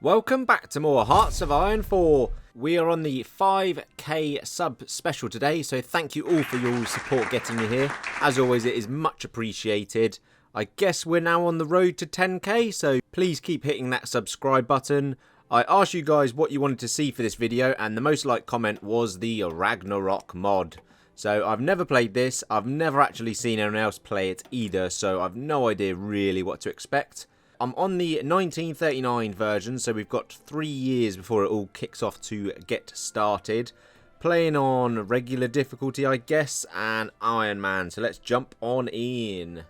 Welcome back to more Hearts of Iron 4. We are on the 5k sub special today, so thank you all for your support getting me here. As always, it is much appreciated. I guess we're now on the road to 10k, so please keep hitting that subscribe button. I asked you guys what you wanted to see for this video, and the most liked comment was the Ragnarok mod. So I've never played this, I've never actually seen anyone else play it either, so I've no idea really what to expect. I'm on the 1939 version, so we've got 3 years before it all kicks off to get started. Playing on regular difficulty, I guess, and Iron Man, so let's jump on in.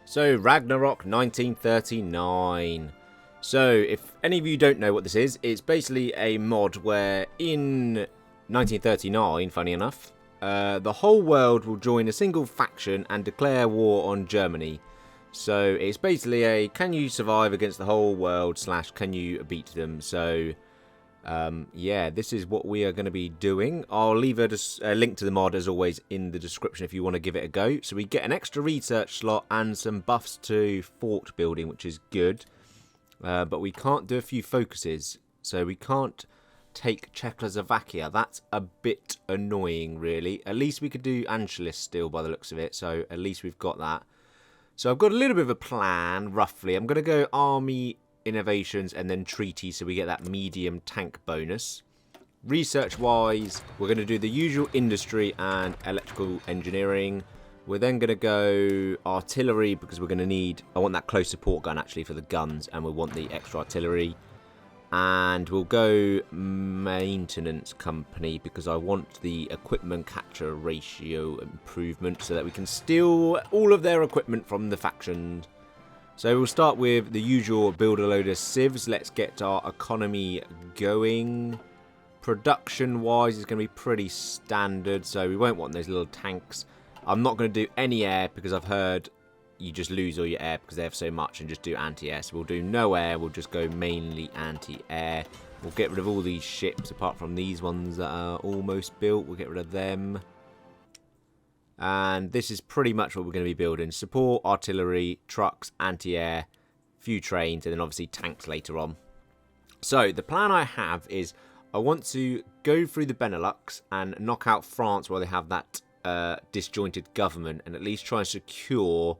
So, Ragnarok 1939. So, if any of you don't know what this is, it's basically a mod where in 1939, funny enough, the whole world will join a single faction and declare war on Germany. So it's basically a can you survive against the whole world / can you beat them. So yeah, this is what we are going to be doing. I'll leave a link to the mod as always in the description if you want to give it a go. So we get an extra research slot and some buffs to fort building, which is good. But we can't do a few focuses. So we can't take Czechoslovakia. That's a bit annoying really. At least we could do Anschluss still by the looks of it. So at least we've got that. So I've got a little bit of a plan, roughly. I'm going to go Army Innovations and then Treaty, so we get that medium tank bonus. Research-wise, we're going to do the usual industry and electrical engineering. We're then going to go artillery, because we're going to need... I want that close support gun, actually, for the guns, and we want the extra artillery. And we'll go maintenance company because I want the equipment capture ratio improvement so that we can steal all of their equipment from the faction. So we'll start with the usual build a load of civs. Let's get our economy going. Production wise is going to be pretty standard, so we won't want those little tanks. I'm not going to do any air because I've heard you just lose all your air because they have so much, and just do anti-air. So we'll do no air, we'll just go mainly anti-air. We'll get rid of all these ships apart from these ones that are almost built. We'll get rid of them. And this is pretty much what we're going to be building. Support, artillery, trucks, anti-air, few trains, and then obviously tanks later on. So the plan I have is I want to go through the Benelux and knock out France while they have that disjointed government, and at least try and secure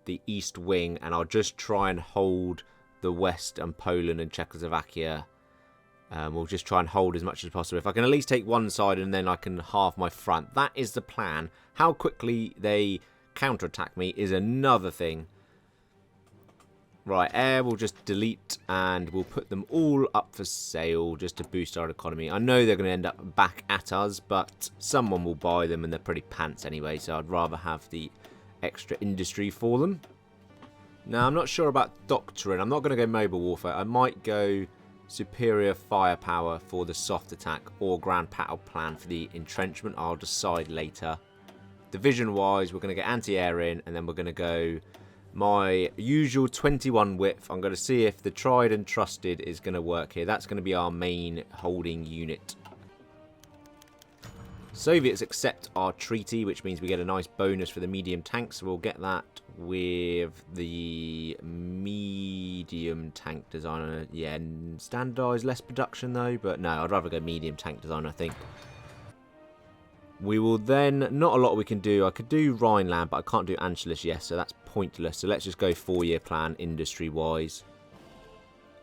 the East Wing, and I'll just try and hold the West and Poland and Czechoslovakia. We'll just try and hold as much as possible. If I can at least take one side and then I can halve my front. That is the plan. How quickly they counterattack me is another thing. Right, air we'll just delete and we'll put them all up for sale just to boost our economy. I know they're going to end up back at us, but someone will buy them and they're pretty pants anyway, so I'd rather have the extra industry for them. Now, I'm not sure about doctrine. I'm not going to go mobile warfare. I might go superior firepower for the soft attack or grand battle plan for the entrenchment. I'll decide later. Division wise, we're going to get anti-air in, and then we're going to go my usual 21 width. I'm going to see if the tried and trusted is going to work here. That's going to be our main holding unit. Soviets accept our treaty, which means we get a nice bonus for the medium tank, so we'll get that with the medium tank designer. Yeah, standardised, less production though, but no, I'd rather go medium tank design, I think. We will then, not a lot we can do. I could do Rhineland, but I can't do Anschluss yet, so that's pointless. So let's just go 4-year plan industry-wise.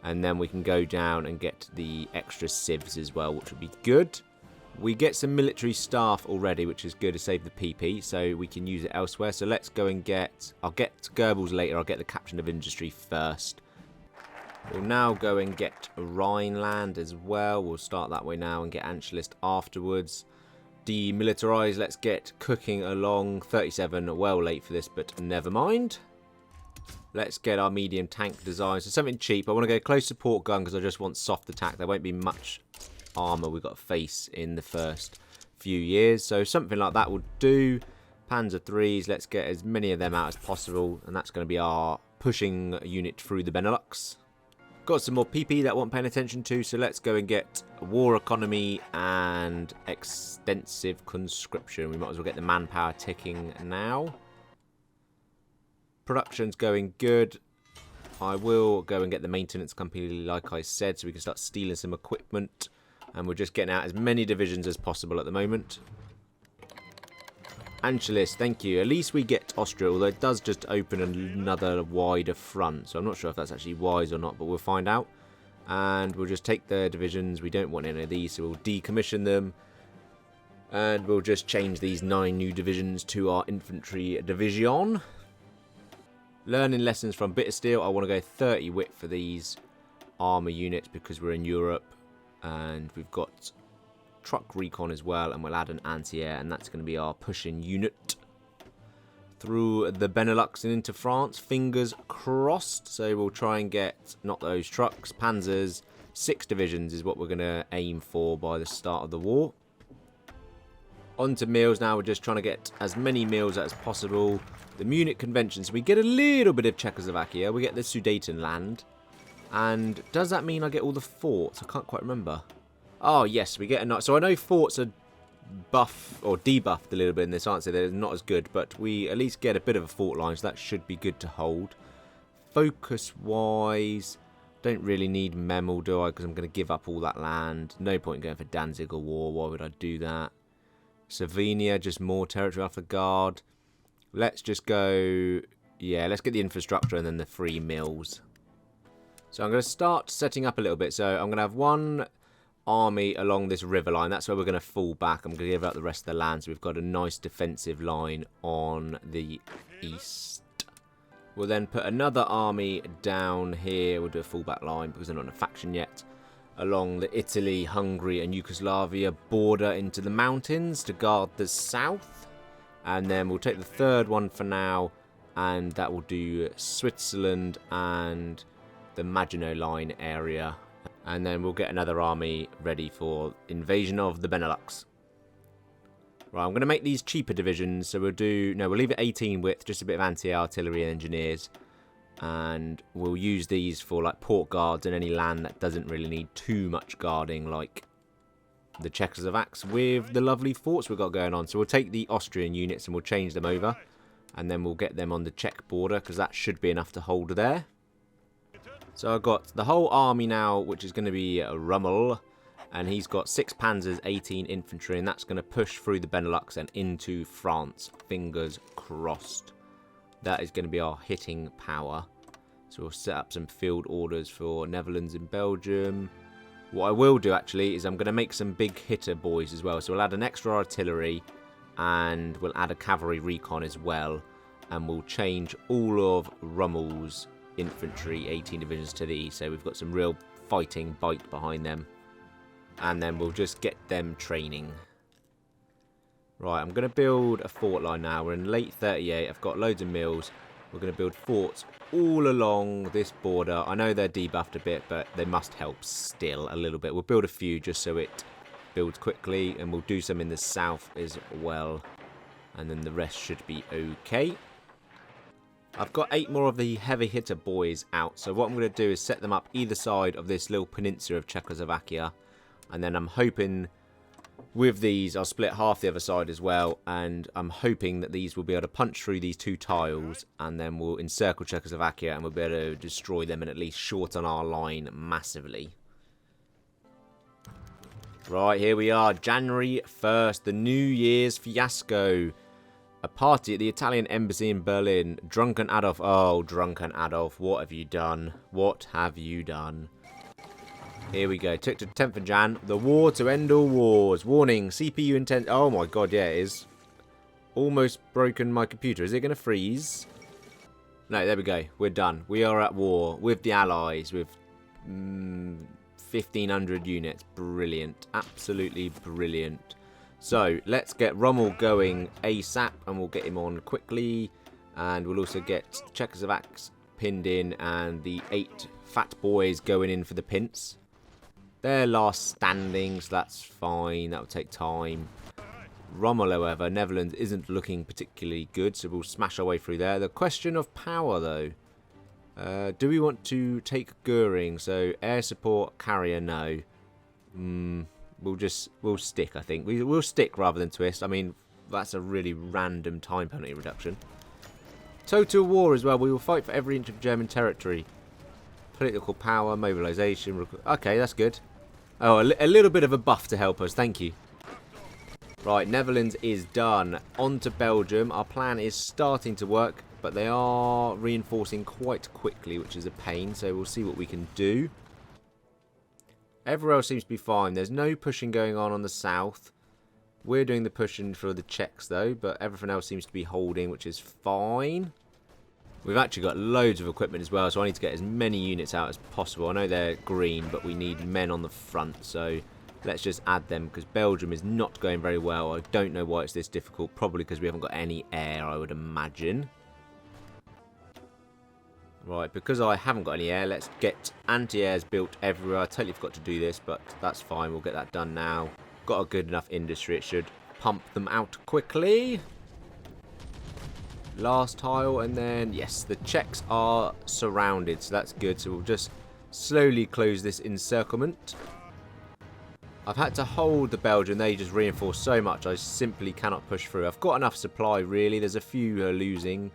And then we can go down and get the extra civs as well, which would be good. We get some military staff already, which is good to save the PP, so we can use it elsewhere. So let's go and get... I'll get Goebbels later. I'll get the captain of industry first. We'll now go and get Rhineland as well. We'll start that way now and get Anschluss afterwards. Demilitarise. Let's get cooking along. 37, well late for this, but never mind. Let's get our medium tank design. So something cheap. I want to go close support gun because I just want soft attack. There won't be much armor we've got to face in the first few years, so something like that will do. Panzer 3s, let's get as many of them out as possible, and that's going to be our pushing unit through the Benelux. Got some more PP that I wasn't paying attention to, so let's go and get war economy and extensive conscription. We might as well get the manpower ticking now. Production's going good. I will go and get the maintenance company like I said, so we can start stealing some equipment. And we're just getting out as many divisions as possible at the moment. Angelis, thank you. At least we get Austria, although it does just open another wider front. So I'm not sure if that's actually wise or not, but we'll find out. And we'll just take the divisions. We don't want any of these, so we'll decommission them. And we'll just change these 9 new divisions to our infantry division. Learning lessons from Bitter Steel. I want to go 30 wit for these armour units because we're in Europe. And we've got truck recon as well, and we'll add an anti-air, and that's going to be our pushing unit through the Benelux and into France. Fingers crossed. So we'll try and get, not those trucks, panzers. 6 divisions is what we're going to aim for by the start of the war. On to meals now. We're just trying to get as many meals as possible. The Munich Convention. So we get a little bit of Czechoslovakia. We get the Sudetenland. And does that mean I get all the forts? I can't quite remember. Oh, yes, we get a nice... So I know forts are buff or debuffed a little bit in this answer. They're not as good, but we at least get a bit of a fort line, so that should be good to hold. Focus-wise, don't really need Memel, do I? Because I'm going to give up all that land. No point in going for Danzig or War. Why would I do that? Slovenia, just more territory off the guard. Let's just go... Yeah, let's get the infrastructure and then the 3 mills. So I'm going to start setting up a little bit. So I'm going to have 1 army along this river line. That's where we're going to fall back. I'm going to give out the rest of the land. So we've got a nice defensive line on the east. We'll then put another army down here. We'll do a fallback line because they're not in a faction yet. Along the Italy, Hungary and Yugoslavia border into the mountains to guard the south. And then we'll take the 3rd one for now. And that will do Switzerland and the Maginot Line area. And then we'll get another army ready for invasion of the Benelux. Right, I'm going to make these cheaper divisions. So we'll do... No, we'll leave it 18 width. Just a bit of anti-artillery and engineers. And we'll use these for like port guards and any land that doesn't really need too much guarding, like the Czechoslovaks with the lovely forts we've got going on. So we'll take the Austrian units and we'll change them over. And then we'll get them on the Czech border because that should be enough to hold there. So I've got the whole army now, which is going to be Rummel. And he's got 6 panzers, 18 infantry. And that's going to push through the Benelux and into France. Fingers crossed. That is going to be our hitting power. So we'll set up some field orders for Netherlands and Belgium. What I will do actually is I'm going to make some big hitter boys as well. So we'll add an extra artillery and we'll add a cavalry recon as well. And we'll change all of Rummel's infantry 18 divisions to these. So we've got some real fighting bite behind them. And then we'll just get them training. Right, I'm going to build a fort line now. We're in late 38. I've got loads of mills. We're going to build forts all along this border. I know they're debuffed a bit, but they must help still a little bit. We'll build a few just so it builds quickly. And we'll do some in the south as well. And then the rest should be okay. I've got 8 more of the heavy hitter boys out. So what I'm going to do is set them up either side of this little peninsula of Czechoslovakia. And then I'm hoping... with these, I'll split half the other side as well, and I'm hoping that these will be able to punch through these 2 tiles, and then we'll encircle Czechoslovakia, and we'll be able to destroy them and at least shorten our line massively. Right, here we are, January 1st, the New Year's fiasco. A party at the Italian embassy in Berlin. Drunken Adolf. Oh, drunken Adolf, what have you done? What have you done? Here we go. Took to 10th of Jan. The war to end all wars. Warning. CPU intent. Oh my god, yeah, it is. Almost broken my computer. Is it going to freeze? No, there we go. We're done. We are at war with the Allies. With 1,500 units. Brilliant. Absolutely brilliant. So, let's get Rommel going ASAP. And we'll get him on quickly. And we'll also get Czechoslovaks pinned in. And the 8 fat boys going in for the pints. They're last standing, so that's fine. That will take time. Rommel, however, Netherlands isn't looking particularly good, so we'll smash our way through there. The question of power, though. Do we want to take Goering? So, air support, carrier, no. We'll stick, I think. We'll stick rather than twist. I mean, that's a really random time penalty reduction. Total war as well. We will fight for every inch of German territory. Political power, mobilisation. Okay, that's good. Oh, a little bit of a buff to help us. Thank you. Right, Netherlands is done. On to Belgium. Our plan is starting to work, but they are reinforcing quite quickly, which is a pain. So we'll see what we can do. Everywhere else seems to be fine. There's no pushing going on the south. We're doing the pushing for the Czechs, though, but everything else seems to be holding, which is fine. We've actually got loads of equipment as well, so I need to get as many units out as possible. I know they're green, but we need men on the front, so let's just add them, because Belgium is not going very well. I don't know why it's this difficult. Probably because we haven't got any air, I would imagine. Right, because I haven't got any air, let's get anti-airs built everywhere. I totally forgot to do this, but that's fine. We'll get that done now. Got a good enough industry. It should pump them out quickly. Last tile, and then, yes, the Czechs are surrounded, so that's good. So we'll just slowly close this encirclement. I've had to hold the Belgian. They just reinforce so much. I simply cannot push through. I've got enough supply, really. There's a few losing,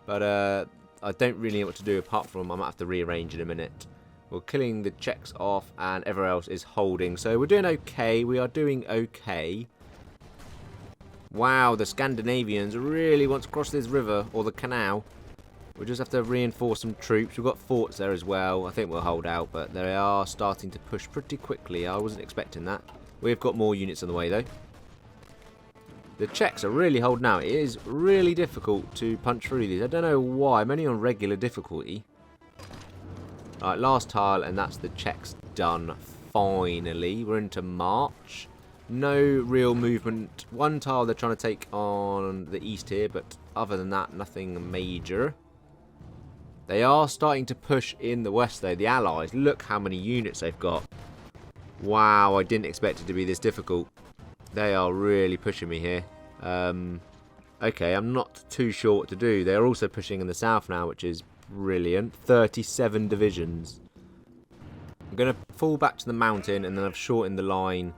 but I don't really know what to do apart from I might have to rearrange in a minute. We're killing the Czechs off, and everyone else is holding. So we're doing okay. We are doing okay. Wow, the Scandinavians really want to cross this river, or the canal. We'll just have to reinforce some troops. We've got forts there as well. I think we'll hold out, but they are starting to push pretty quickly. I wasn't expecting that. We've got more units on the way, though. The Czechs are really holding out. It is really difficult to punch through these. I don't know why. I'm only on regular difficulty. Right, last tile, and that's the Czechs done. Finally, we're into March. No real movement. One tile they're trying to take on the east here, but other than that, nothing major. They are starting to push in the west, though. The Allies, look how many units they've got. Wow, I didn't expect it to be this difficult. They are really pushing me here. Okay, I'm not too sure what to do. They're also pushing in the south now, which is brilliant. 37 divisions. I'm going to fall back to the mountain, and then I've shortened the line.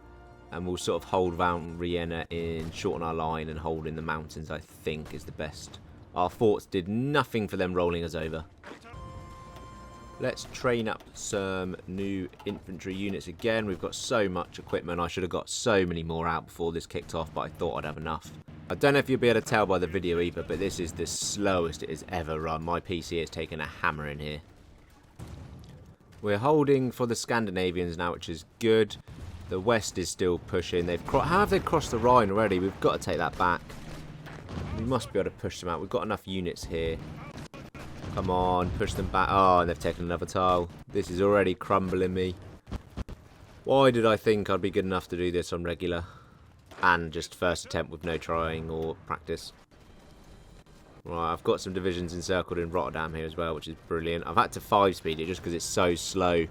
And we'll sort of hold Mount Vienna in, shorten our line, and hold in the mountains, I think, is the best. Our forts did nothing for them rolling us over. Let's train up some new infantry units again. We've got so much equipment. I should have got so many more out before this kicked off, but I thought I'd have enough. I don't know if you'll be able to tell by the video either, but this is the slowest it has ever run. My PC has taken a hammer in here. We're holding for the Scandinavians now, which is good. The west is still pushing. How have they crossed the Rhine already? We've got to take that back. We must be able to push them out. We've got enough units here. Come on, push them back. Oh, and they've taken another tile. This is already crumbling me. Why did I think I'd be good enough to do this on regular? And just first attempt with no trying or practice. Right, I've got some divisions encircled in Rotterdam here as well, which is brilliant. I've had to 5-speed it just because it's so slow.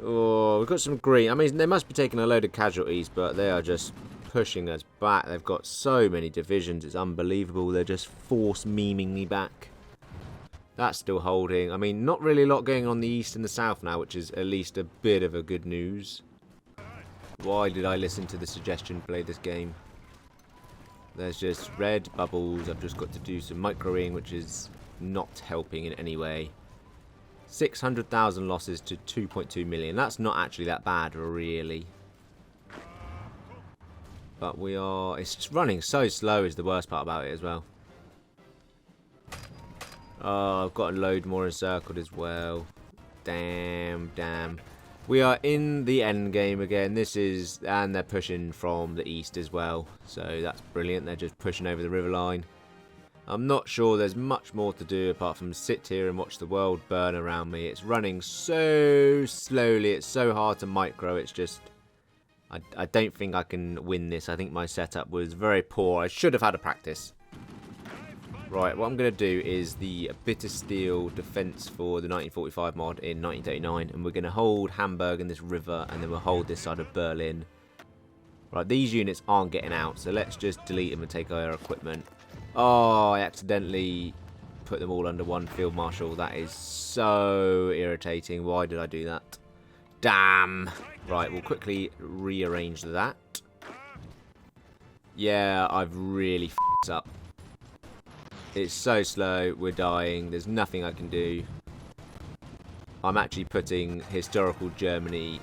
Oh, we've got some green. I mean, they must be taking a load of casualties, but they are just pushing us back. They've got so many divisions. It's unbelievable. They're just force memeing me back. That's still holding. I mean, not really a lot going on the east and the south now, which is at least a bit of a good news. Why did I listen to the suggestion to play this game? There's just red bubbles. I've just got to do some microing, which is not helping in any way. 600,000 losses to 2.2 million. That's not actually that bad, really. But we are... It's just running so slow is the worst part about it as well. Oh, I've got a load more encircled as well. Damn. We are in the end game again. This is... And they're pushing from the east as well. So that's brilliant. They're just pushing over the river line. I'm not sure there's much more to do apart from sit here and watch the world burn around me. It's running so slowly. It's so hard to micro. It's just... I don't think I can win this. I think my setup was very poor. I should have had a practice. Right, what I'm going to do is the Bitter Steel defense for the 1945 mod in 1939. And we're going to hold Hamburg in this river. And then we'll hold this side of Berlin. Right, these units aren't getting out. So let's just delete them and take our equipment. Oh, I accidentally put them all under one field marshal. That is so irritating. Why did I do that? Damn. Right, we'll quickly rearrange that. Yeah, I've really f***ed up. It's so slow. We're dying. There's nothing I can do. I'm actually putting historical Germany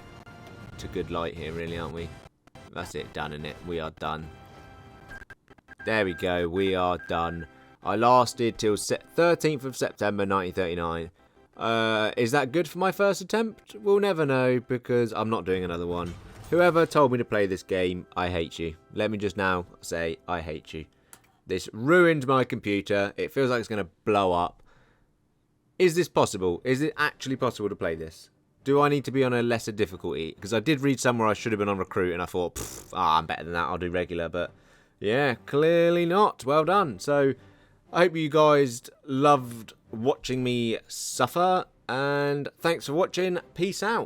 to good light here, really, aren't we? That's it, done, innit? We are done. There we go, we are done. I lasted till 13th of September 1939. Is that good for my first attempt? We'll never know, because I'm not doing another one. Whoever told me to play this game, I hate you. Let me just now say, I hate you. This ruined my computer. It feels like it's going to blow up. Is this possible? Is it actually possible to play this? Do I need to be on a lesser difficulty? Because I did read somewhere I should have been on recruit, and I thought, I'm better than that. I'll do regular. But yeah, clearly not. Well done. So I hope you guys loved watching me suffer. And thanks for watching. Peace out.